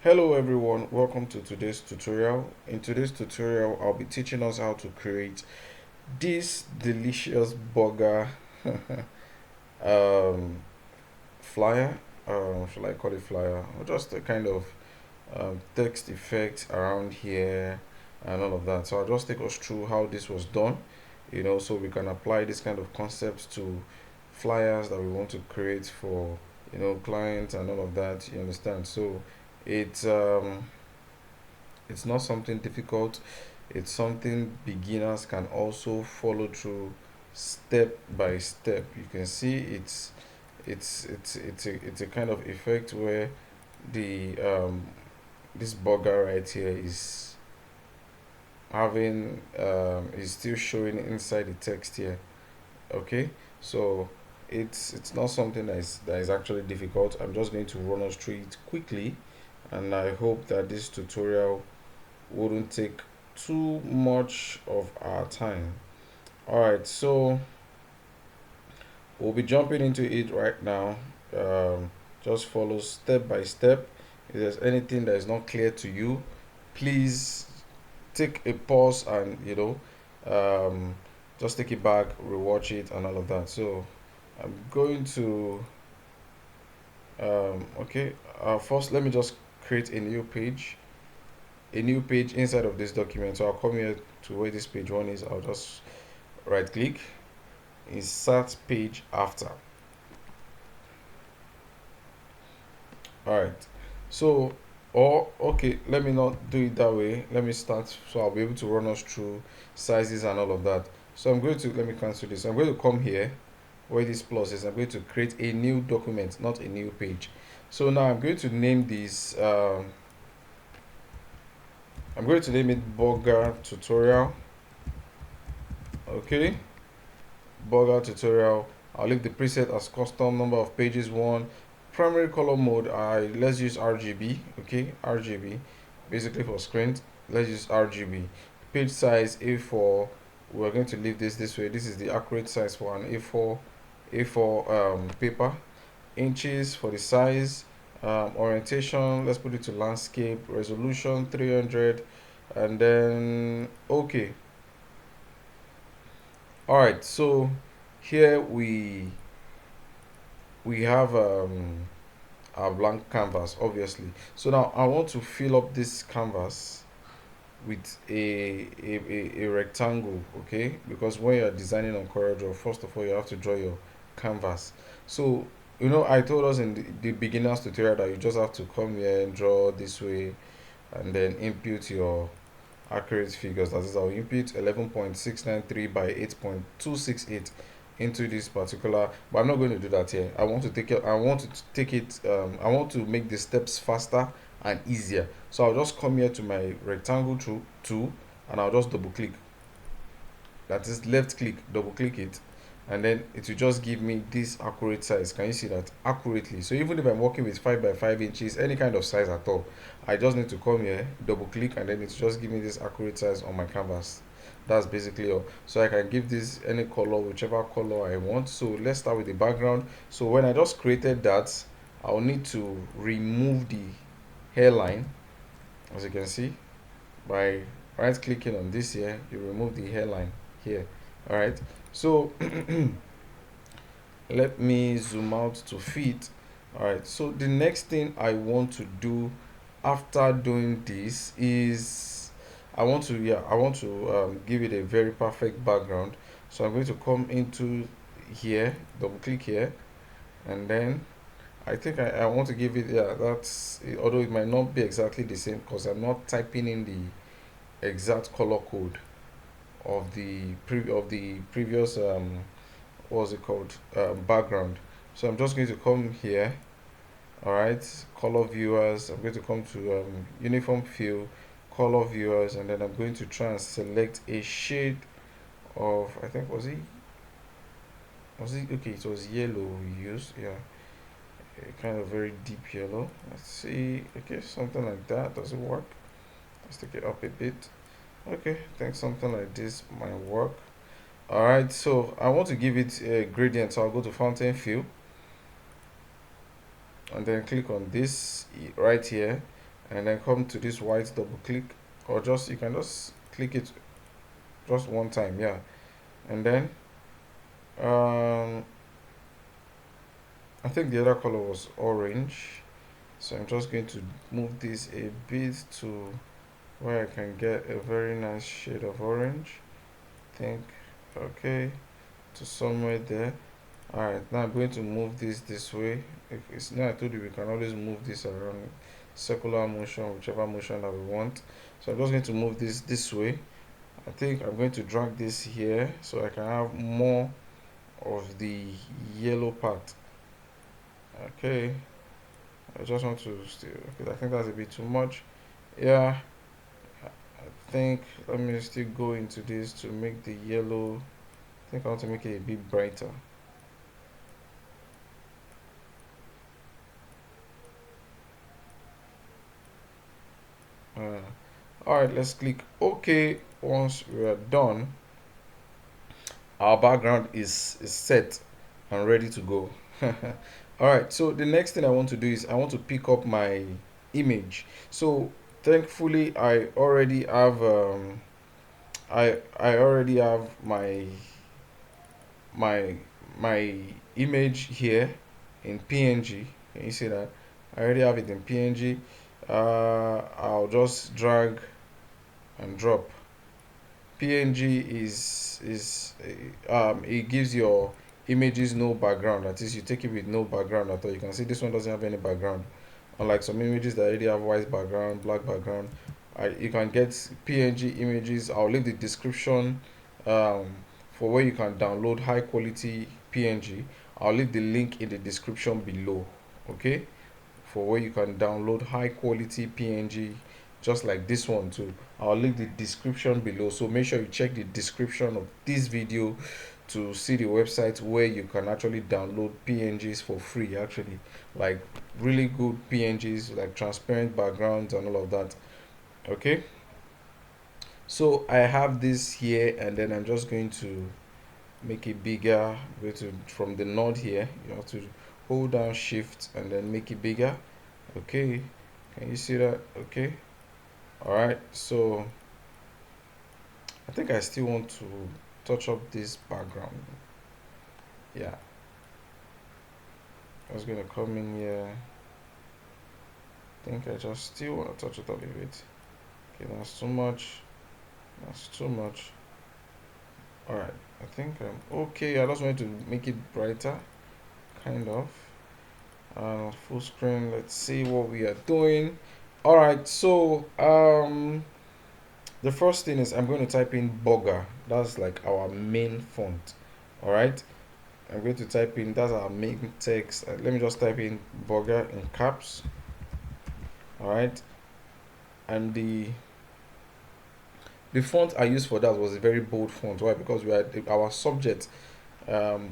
Hello everyone, welcome to today's tutorial. In today's tutorial, I'll be teaching us how to create this delicious burger um, flyer. Should I call it flyer? Or just a kind of text effect around here and all of that. So I'll just take us through how this was done, so we can apply this kind of concepts to flyers that we want to create for, clients and all of that. You understand? So it's um, it's not something difficult. It's something beginners can also follow through step by step. You can see it's a kind of effect where the this burger right here is still showing inside the text here. Okay, so it's not something that is actually difficult. I'm just going to run us through it quickly, and I hope that this tutorial wouldn't take too much of our time. All right, so we'll be jumping into it right now. Just follow step by step. If there's anything that is not clear to you, please take a pause and just take it back, rewatch it, and all of that. So I'm going to okay. First, let me just create a new page inside of this document. So I'll come here to where this page one is. I'll just right click, insert page after. All right, so, or okay, let me not do it that way. Let me start so I'll be able to run us through sizes and all of that. So I'm going to, let me cancel this. I'm going to come here where this plus is. I'm going to create a new document, not a new page. So now I'm going to name this I'm going to name it burger tutorial. Okay, burger tutorial. I'll leave the preset as custom, number of pages 1, primary color mode. Let's use RGB. Okay, RGB, basically for screens. Let's use RGB. Page size A4. We're going to leave this way. This is the accurate size for an A4 paper. Inches for the size. Orientation, let's put it to landscape. Resolution 300, and then okay. All right, so here we have our blank canvas, obviously. So now I want to fill up this canvas with a rectangle. Okay, because when you're designing on CorelDRAW, first of all you have to draw your canvas. So I told us in the beginners tutorial that you just have to come here and draw this way, and then input your accurate figures. That is, I'll input 11.693 by 8.268 into this particular, but I'm not going to do that here. I want to take it, I want to make the steps faster and easier. So I'll just come here to my rectangle tool, and I'll just double click. That is, left click, double click it, and then it will just give me this accurate size. Can you see that accurately? So even if I'm working with 5 by 5 inches, any kind of size at all, I just need to come here, double click, and then it just give me this accurate size on my canvas. That's basically all. So I can give this any color, whichever color I want. So let's start with the background. So when I just created that, I'll need to remove the hairline. As you can see, by right clicking on this here, you remove the hairline here. All right, so let me zoom out to fit. All right, so the next thing I want to do after doing this is I want to give it a very perfect background. So I'm going to come into here, double click here, and then I think I want to give it, yeah, that's it, although it might not be exactly the same because I'm not typing in the exact color code of the previous what's it called, background. So I'm just going to come here. All right, color viewers. I'm going to come to uniform fill, color viewers, and then I'm going to try and select a shade of, I think, was it okay, it was yellow we used, yeah, a kind of very deep yellow. Let's see. Okay, something like that. Does it work? Let's take it up a bit. Okay, I think something like this might work. All right, so I want to give it a gradient, so I'll go to fountain fill and then click on this right here, and then come to this white, double click, or just you can just click it just one time, yeah. And then um I think the other color was orange, so I'm just going to move this a bit to where I can get a very nice shade of orange. I think, okay, to somewhere there. All right, now I'm going to move this way. If it's now, I told you we can always move this around, circular motion, whichever motion that we want. So I'm just going to move this way. I think I'm going to drag this here so I can have more of the yellow part. Okay, I just want to still, okay, I think that's a bit too much. Yeah, I think let me still go into this to make the yellow. I think I want to make it a bit brighter. Uh, all right, let's click OK. Once we are done, our background is set and ready to go. All right, so the next thing I want to do is I want to pick up my image. So thankfully I already have my my image here in PNG. Can you see that? I already have it in PNG. I'll just drag and drop. PNG is it gives your images no background. That is, you take it with no background at all. You can see this one doesn't have any background. Unlike some images that already have white background, black background, you can get PNG images. I'll leave the description um, for where you can download high quality PNG. I'll leave the link in the description below. Okay, for where you can download high quality PNG just like this one too. I'll leave the description below, so make sure you check the description of this video to see the website where you can actually download PNGs for free, actually, like really good PNGs, like transparent backgrounds and all of that. Okay, so I have this here, and then I'm just going to make it bigger. Go to from the node here, you have to hold down shift and then make it bigger. Okay, can you see that? Okay, all right, so I think I still want to touch up this background. Yeah, I was gonna come in here. I think I just still want to touch it up a bit. Okay, that's too much. That's too much. All right, I think I'm okay. I just wanted to make it brighter, kind of. Full screen. Let's see what we are doing. All right, so the first thing is I'm going to type in Bugger. That's like our main font. All right, I'm going to type in, that's our main text. Let me just type in Bugger in caps. All right, and the font I used for that was a very bold font. Why? Because we had our subject. Um,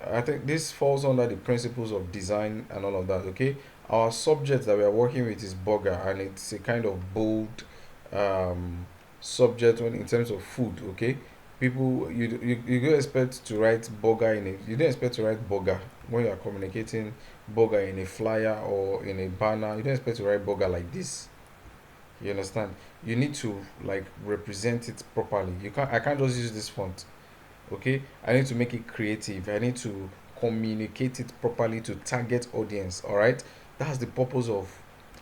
I think this falls under the principles of design and all of that. Okay, our subject that we are working with is burger, and it's a kind of bold um, subject when in terms of food. Okay, people you don't expect to write burger in it. You don't expect to write burger when you are communicating burger in a flyer or in a banner. You don't expect to write burger like this. You understand? You need to like represent it properly. I can't just use this font. Okay, I need to make it creative. I need to communicate it properly to target audience. All right, that's the purpose of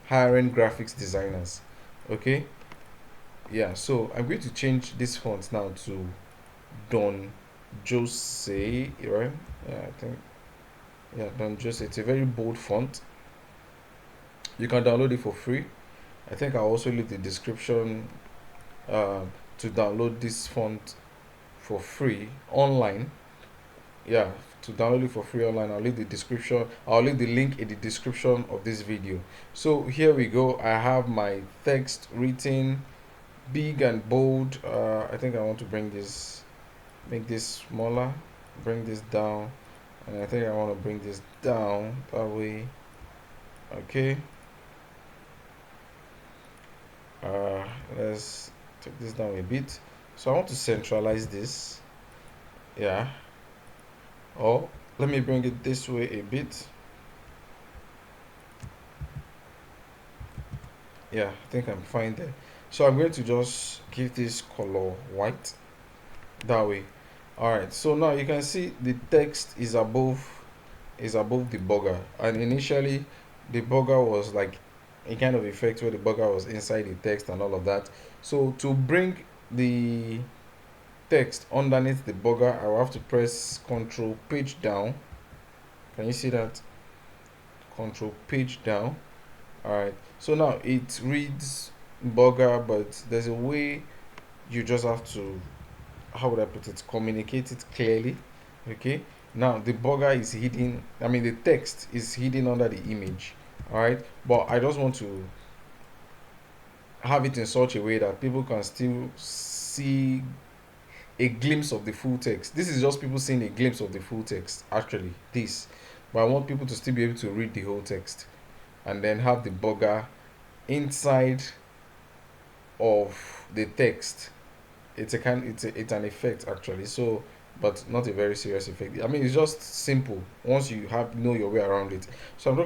hiring graphics designers. Okay, yeah, so I'm going to change this font now to Don Jose, right? Yeah, I think, yeah, Don Jose. It's a very bold font. You can download it for free. I think I'll also leave the description uh, to download this font for free online. Yeah, to download it for free online, I'll leave the link in the description of this video. So here we go. I have my text written big and bold. I think I want to make this smaller, bring this down, and I think I want to bring this down that way. Okay, let's take this down a bit. So I want to centralize this. Yeah, or let me bring it this way a bit. Yeah, I think I'm fine there. So I'm going to just give this color white that way. All right, so now you can see the text is above the burger, and initially the burger was like a kind of effect where the burger was inside the text and all of that. So to bring the text underneath the burger, I will have to press control page down. Can you see that? Control page down. All right, so now it reads burger, but there's a way you just have to, how would I put it, communicate it clearly. Okay, now the burger is hidden, I mean the text is hidden under the image. All right, but I just want to have it in such a way that people can still see a glimpse of the full text. This is just people seeing a glimpse of the full text, actually this, but I want people to still be able to read the whole text, and then have the burger inside of the text. It's a kind, it's an effect actually, so, but not a very serious effect. I mean, it's just simple once you have know your way around it. So I'm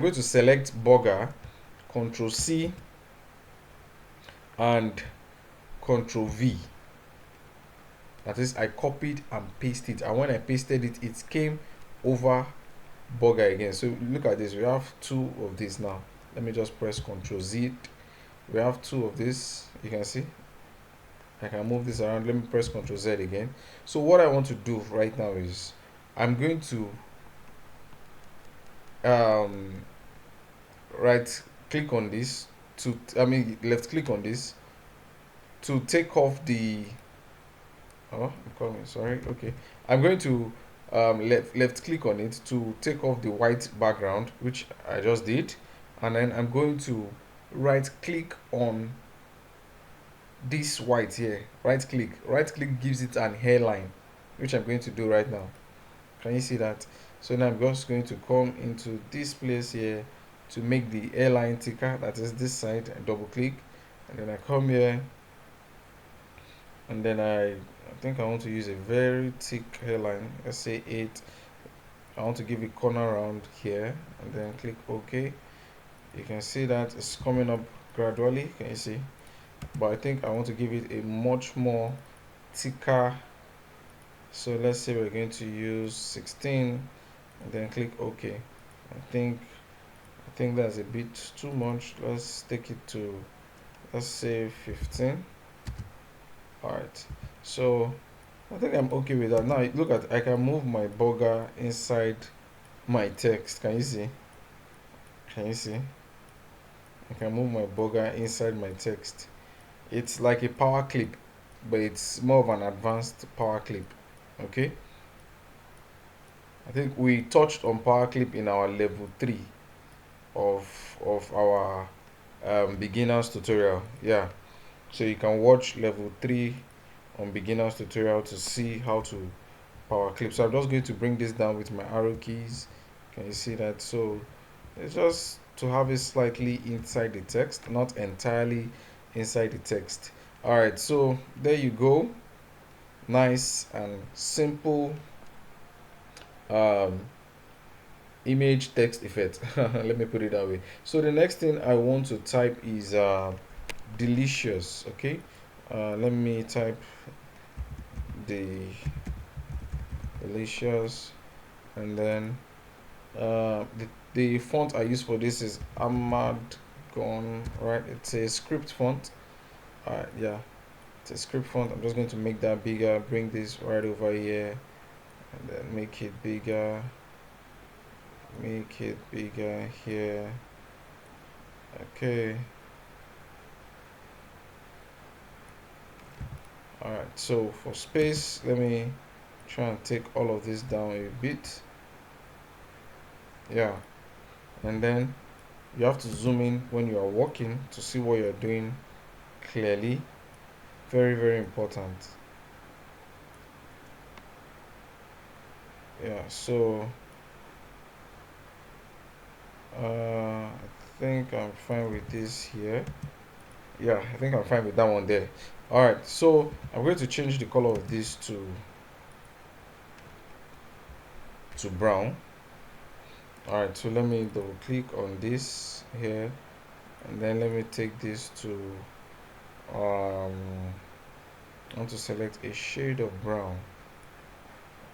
going to select burger, control C and control V. That is, I copied and pasted it, and when I pasted it, it came over burger again. So look at this, we have two of this now. Let me just press control Z. We have two of this, you can see. I can move this around. Let me press Ctrl Z again. So what I want to do right now is I'm going to um, right click on this to, I mean left click on this to take off the, oh, I'm coming, sorry, okay. I'm going to left click on it to take off the white background, which I just did, and then I'm going to right click on this white here, right click gives it an hairline, which I'm going to do right now. Can you see that? So now I'm just going to come into this place here to make the hairline thicker, that is this side, and double click, and then I come here, and then I think I want to use a very thick hairline, let's say 8. I want to give it corner around here, and then click OK. You can see that it's coming up gradually, can you see? But I think I want to give it a much more thicker, so let's say we're going to use 16, and then click OK. I think that's a bit too much. Let's take it to, let's say 15. All right, so I think I'm okay with that. Now look at, I can move my burger inside my text. Can you see? Can you see? I can move my burger inside my text. It's like a power clip, but it's more of an advanced power clip. Okay, I think we touched on power clip in our level 3 of our beginners tutorial. Yeah, so you can watch level 3 on beginners tutorial to see how to power clip. So I'm just going to bring this down with my arrow keys. Can you see that? So it's just to have it slightly inside the text, not entirely inside the text. All right, so there you go. Nice and simple um, image text effect. Let me put it that way. So the next thing I want to type is delicious. Okay, let me type the delicious, and then the font I use for this is Ahmad Gone, right? It's a script font. All right, yeah, it's a script font. I'm just going to make that bigger, bring this right over here, and then make it bigger, here. Okay, all right, so for space, let me try and take all of this down a bit. Yeah, and then you have to zoom in when you are working to see what you're doing clearly. Very, very important. Yeah, so I think I'm fine with this here. Yeah, I think I'm fine with that one there. All right, so I'm going to change the color of this to brown. All right, so let me double click on this here, and then let me take this to I want to select a shade of brown.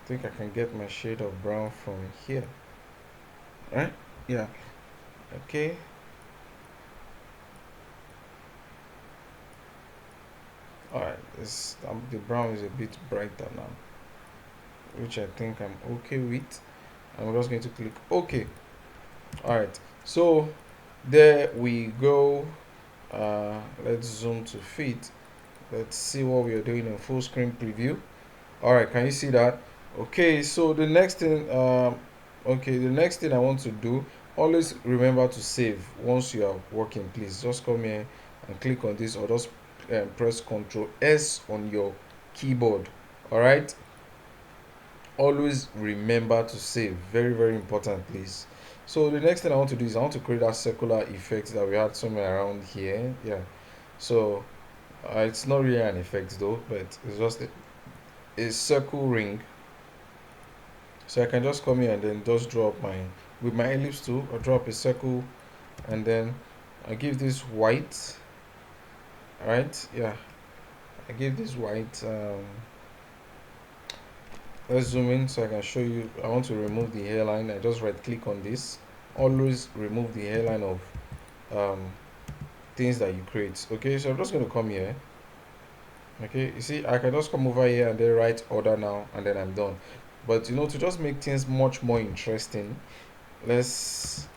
I think I can get my shade of brown from here, right? Yeah. Okay. All right. This the brown is a bit brighter now, which I think I'm okay with. I'm just going to click OK. All right. So there we go. Let's zoom to fit. Let's see what we are doing in full screen preview. All right, can you see that? Okay, so the next thing, the next thing I want to do, always remember to save once you are working. Please just come here and click on this, or just press Ctrl S on your keyboard. All right, always remember to save. Very, very important, please. So the next thing I want to do is I want to create that circular effect that we had somewhere around here. Yeah, so it's not really an effect though, but it's just a circle ring. So I can just come here and then just draw up with my ellipse tool, or draw up a circle, and then I give this white. All right, yeah, I give this white. Let's zoom in so I can show you. I want to remove the hairline. I just right click on this. Always remove the hairline of um, things that you create. Okay, so I'm just going to come here. Okay, you see, I can just come over here and then write order now, and then I'm done. But to just make things much more interesting, let's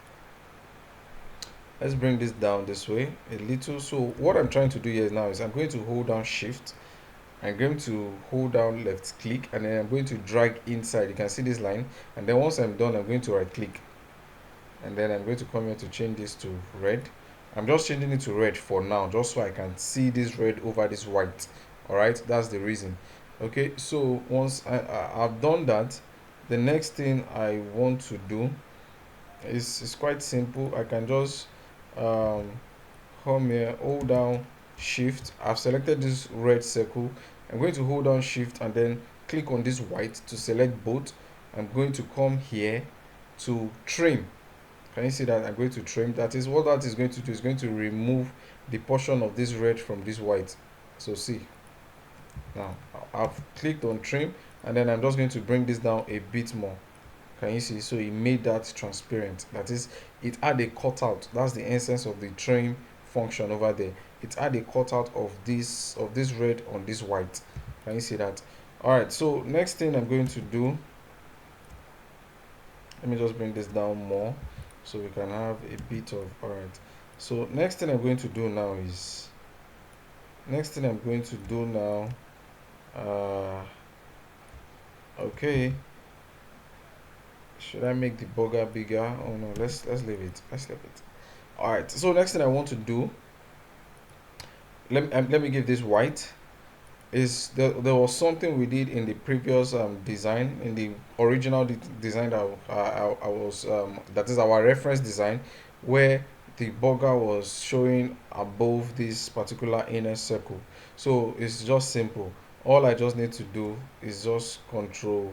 bring this down this way a little. So what I'm trying to do here now is I'm going to hold down shift, I'm going to hold down left click, and then I'm going to drag inside. You can see this line, and then once I'm done, I'm going to right click, and then I'm going to come here to change this to red. I'm just changing it to red for now, just so I can see this red over this white. All right, that's the reason. Okay, so once I've done that, the next thing I want to do is quite simple. I can just um, come here, hold down shift. I've selected this red circle. I'm going to hold down shift and then click on this white to select both. I'm going to come here to trim. Can you see that? I'm going to trim. That is what that is going to do. Is going to remove the portion of this red from this white. So see, now I've clicked on trim, and then I'm just going to bring this down a bit more. Can you see? So it made that transparent. That is, it had a cutout. That's the essence of the trim function over there. It had a cutout of this red on this white. Can you see that? All right, so next thing I'm going to do, let me just bring this down more so we can have a bit of. All right, so next thing I'm going to do now is okay, should I make the burger bigger? Oh no, let's leave it. All right, so next thing I want to do, let me give this white. Is there was something we did in the previous design, in the original design that I was that is our reference design, where the burger was showing above this particular inner circle. So it's just simple. All I just need to do is just control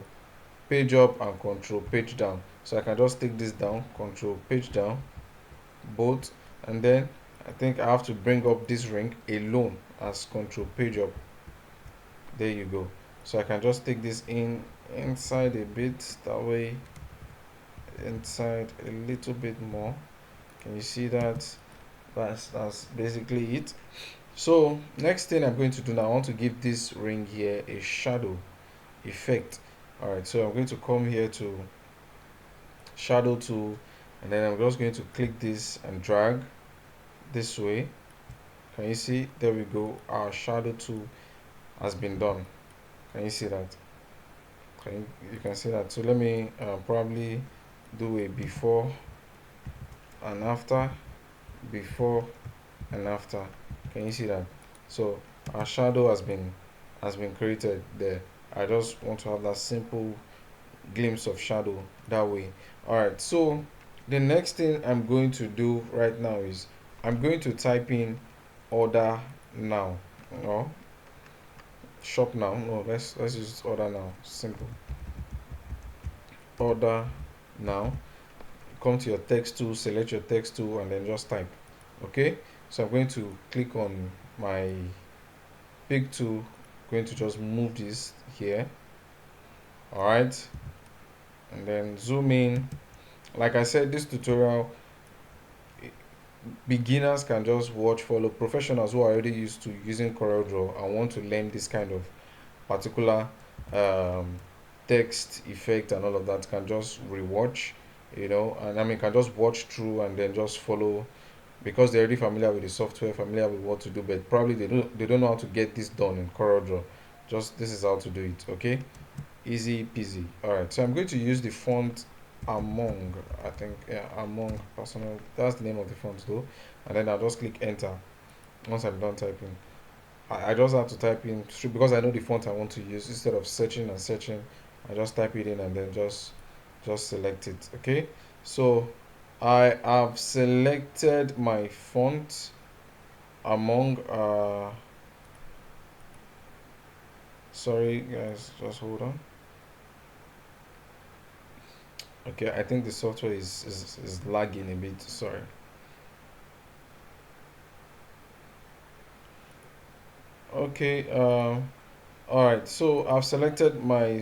page up and control page down. So I can just take this down, control page down, both, and then I think I have to bring up this ring alone as control page up. There you go. So I can just take this inside a bit, that way, inside a little bit more. Can you see that? That's basically it. So next thing I'm going to do now, I want to give this ring here a shadow effect. All right, so I'm going to come here to shadow tool, and then I'm just going to click this and drag this way. Can you see? There we go. Our shadow tool has been done. Can you see that? You can see that. So let me probably do a before and after, before and after. Can you see that? So our shadow has been created there. I just want to have that simple glimpse of shadow that way. All right, so the next thing I'm going to do right now is I'm going to type in order now. No, shop now. No, let's use order now. Simple. Order now. Come to your text tool, select your text tool, and then just type. Okay, so I'm going to click on my pick tool, going to just move this here. All right, and then zoom in. Like I said, this tutorial, beginners can just watch, follow. Professionals who are already used to using CorelDRAW and want to learn this kind of particular um, text effect and all of that can just rewatch, and I mean can just watch through and then just follow, because they're already familiar with the software, familiar with what to do, but probably they don't know how to get this done in CorelDRAW. Just this is how to do it. Okay, easy peasy. All right, so I'm going to use the font Among. I think, yeah, Among Personal. That's the name of the font though, and then I'll just click enter once I'm done typing. I just have to type in because I know the font I want to use. Instead of searching and searching, I just type it in and then just select it. Okay, so I have selected my font Among. Sorry guys, just hold on. Okay, I think the software is lagging a bit. Sorry. Okay. All right. So I've selected my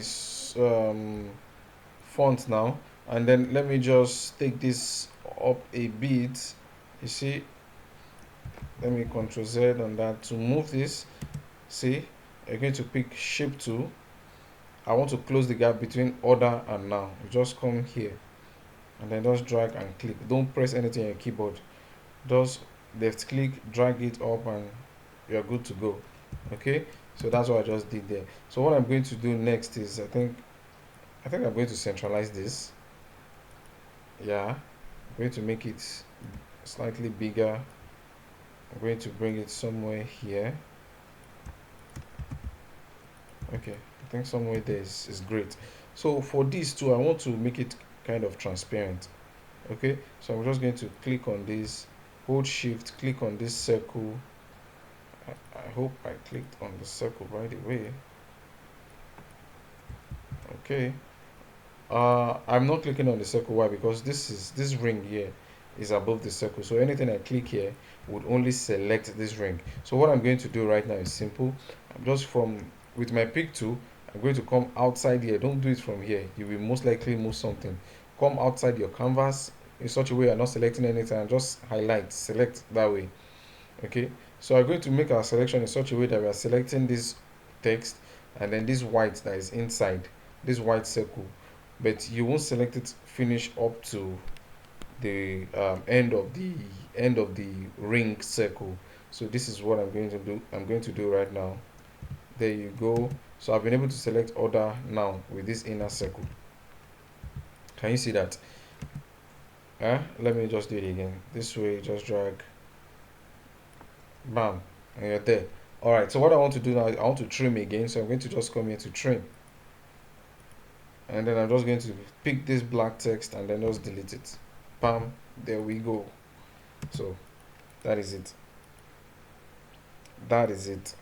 font now, and then let me just take this up a bit. You see, let me Control Z on that to move this. See, you're going to pick Shape tool. I want to close the gap between order and now. You just come here and then just drag and click. Don't press anything on your keyboard. Just left click, drag it up, and you're good to go. Okay, so that's what I just did there. So what I'm going to do next is I think I'm going to centralize this. Yeah, I'm going to make it slightly bigger. I'm going to bring it somewhere here. Okay, I think somewhere there is great. So for this too, I want to make it kind of transparent. Okay, so I'm just going to click on this, hold shift, click on this circle. I hope I clicked on the circle by the way. Okay, I'm not clicking on the circle. Why? Because this ring here is above the circle, so anything I click here would only select this ring. So what I'm going to do right now is simple. I'm just from with my pick tool, I'm going to come outside here. Don't do it from here, you will most likely move something. Come outside your canvas in such a way you're not selecting anything, and just highlight, select that way. Okay, so I'm going to make our selection in such a way that we are selecting this text, and then this white that is inside this white circle, but you won't select it finish up to the end of the ring circle. So this is what I'm going to do right now. There you go. So I've been able to select order now with this inner circle. Can you see that? Let me just do it again this way. Just drag, bam, and you're there. All right, so what I want to do now is I want to trim again, so I'm going to just come here to trim, and then I'm just going to pick this black text and then just delete it. Bam, there we go. So that is it. That is it.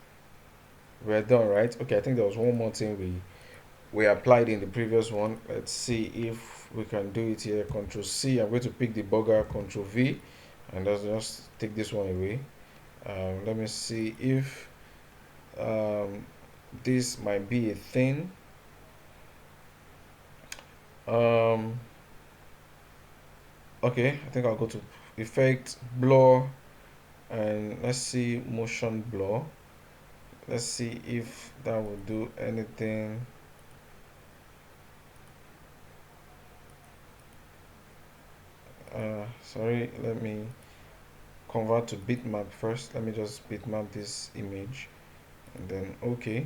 We're done, right? Okay, I think there was one more thing we applied in the previous one. Let's see if we can do it here. Control C. I'm going to pick the bugger. Control V, and let's just take this one away. Let me see if this might be a thing. Um, okay, I think I'll go to effect, blur, and let's see motion blur. Let's see if that will do anything. Sorry, let me convert to bitmap first. Let me just bitmap this image, and then okay,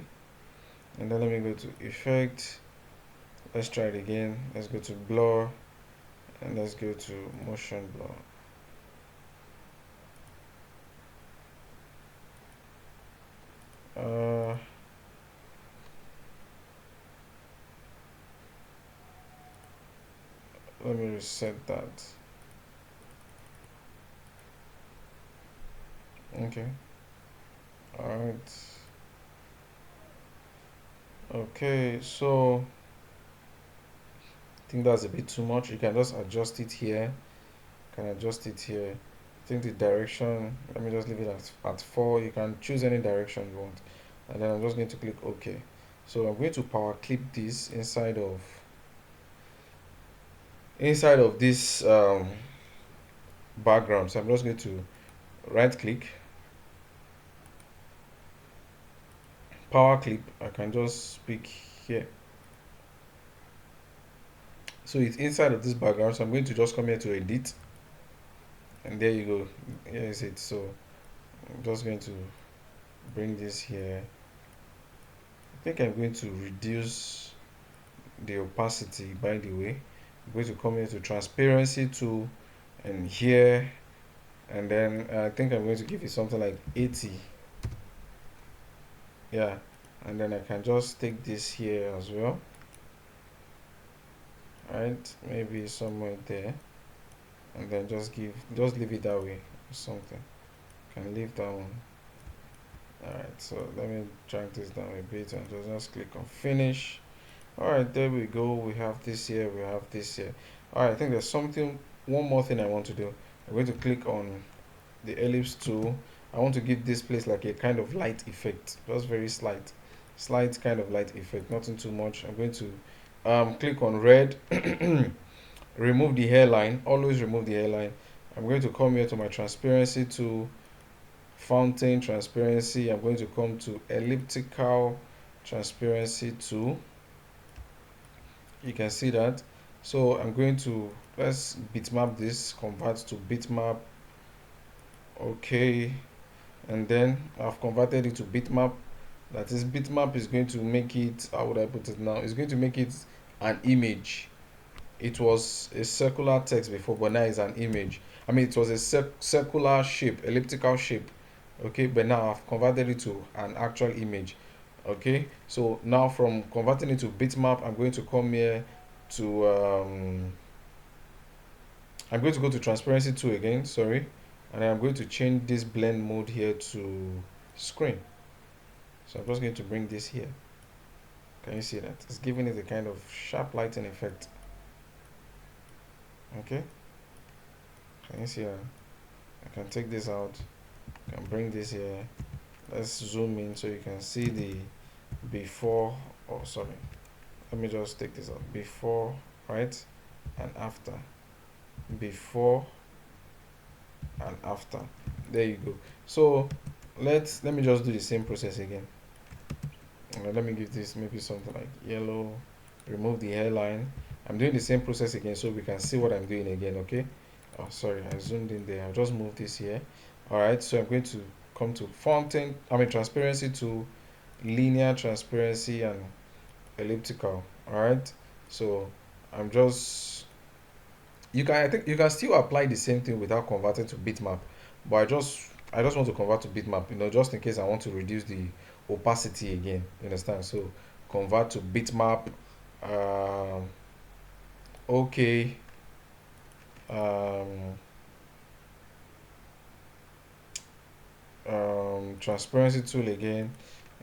and then let me go to effect. Let's try it again. Let's go to blur, and let's go to motion blur. Let me reset that. Okay, all right. Okay, so I think that's a bit too much. You can just adjust it here. Can adjust it here. I think the direction, let me just leave it at 4. You can choose any direction you want, and then I'm just going to click OK. So I'm going to power clip this inside of this background. So I'm just going to right click, power clip. I can just pick here. So it's inside of this background. So I'm going to just come here to edit, and there you go. Here is it. So I'm just going to bring this here. I think I'm going to reduce the opacity, by the way. I'm going to come here to transparency tool, and here, and then I think I'm going to give it something like 80. Yeah, and then I can just take this here as well. Right, maybe somewhere there, and then just leave it that way or something. Can leave that one. Alright, so let me drag this down a bit and just click on finish. Alright, there we go. We have this here, we have this here. Alright, I think there's one more thing I want to do. I'm going to click on the ellipse tool. I want to give this place like a kind of light effect, just very slight kind of light effect, nothing too much. I'm going to click on red, remove the hairline, always remove the hairline. I'm going to come here to my transparency tool, fountain transparency. I'm going to come to elliptical transparency tool. You can see that. So I'm going to, let's bitmap this, convert to bitmap. Okay, and then I've converted it to bitmap. That is, bitmap is going to make it, how would I put it now, it's going to make it an image. It was a circular text before, but now it's an image. I mean, it was a circular shape, elliptical shape. Okay, but now I've converted it to an actual image. Okay, so now from converting it to bitmap, I'm going to come here to I'm going to go to transparency tool again, sorry, and I'm going to change this blend mode here to screen. So I'm just going to bring this here. Can you see that? It's giving it a kind of sharp lighting effect. Okay, can you see that? I can take this out, I can bring this here. Let's zoom in so you can see the before. Oh, sorry, let me just take this out. Before, right, and after. Before and after. There you go. So let me just do the same process again. Let me give this maybe something like yellow. Remove the hairline. I'm doing the same process again so we can see what I'm doing again. Okay. Oh, sorry, I zoomed in there. I'll just move this here. All right, so I'm going to come to fountain, transparency to linear transparency and elliptical. All right, so I'm just, I think you can still apply the same thing without converting to bitmap, but I just want to convert to bitmap, just in case I want to reduce the opacity again. You understand? So convert to bitmap. um okay. um Transparency tool again,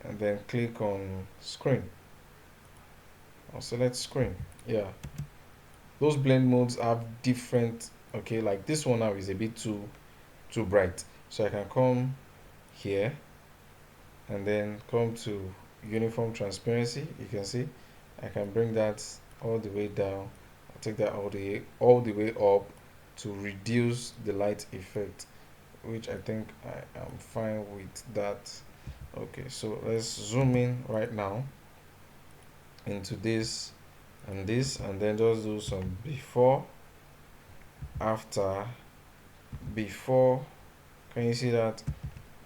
and then click on screen. I'll select screen. Yeah, those blend modes have different, okay, like this one now is a bit too bright, so I can come here and then come to uniform transparency. You can see I can bring that all the way down. I'll take that all the way up to reduce the light effect, which I think I am fine with that. Okay, so let's zoom in right now into this, and then just do some before, after, before. Can you see that?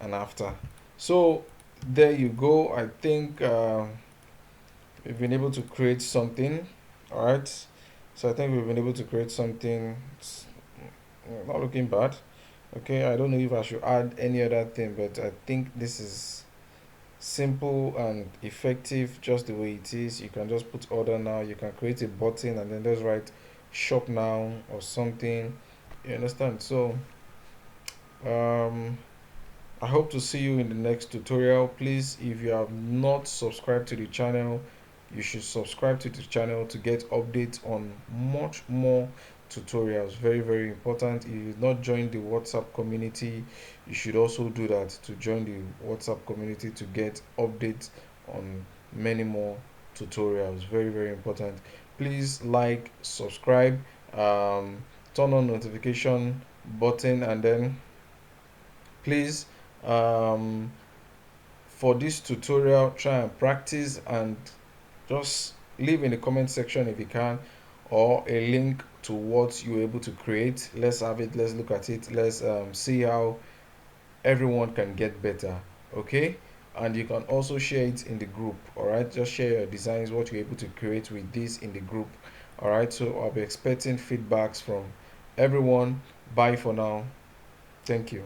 And after. So there you go. I think we've been able to create something. All right, so I think we've been able to create something. It's not looking bad. Okay, I don't know if I should add any other thing, but I think this is simple and effective just the way it is. You can just put order now. You can create a button and then just write shop now or something. You understand? So um I hope to see you in the next tutorial. Please, if you have not subscribed to the channel, you should subscribe to the channel to get updates on much more tutorials. Very, very important. If you've not joined the WhatsApp community, you should also do that, to join the WhatsApp community to get updates on many more tutorials. Very, very important. Please like, subscribe, um, turn on notification button, and then please, um, for this tutorial, try and practice, and just leave in the comment section if you can, or a link to what you're able to create. Let's have it, let's look at it, let's see how everyone can get better. Okay, and you can also share it in the group. All right, just share your designs, what you're able to create with this in the group. All right, so I'll be expecting feedbacks from everyone. Bye for now. Thank you.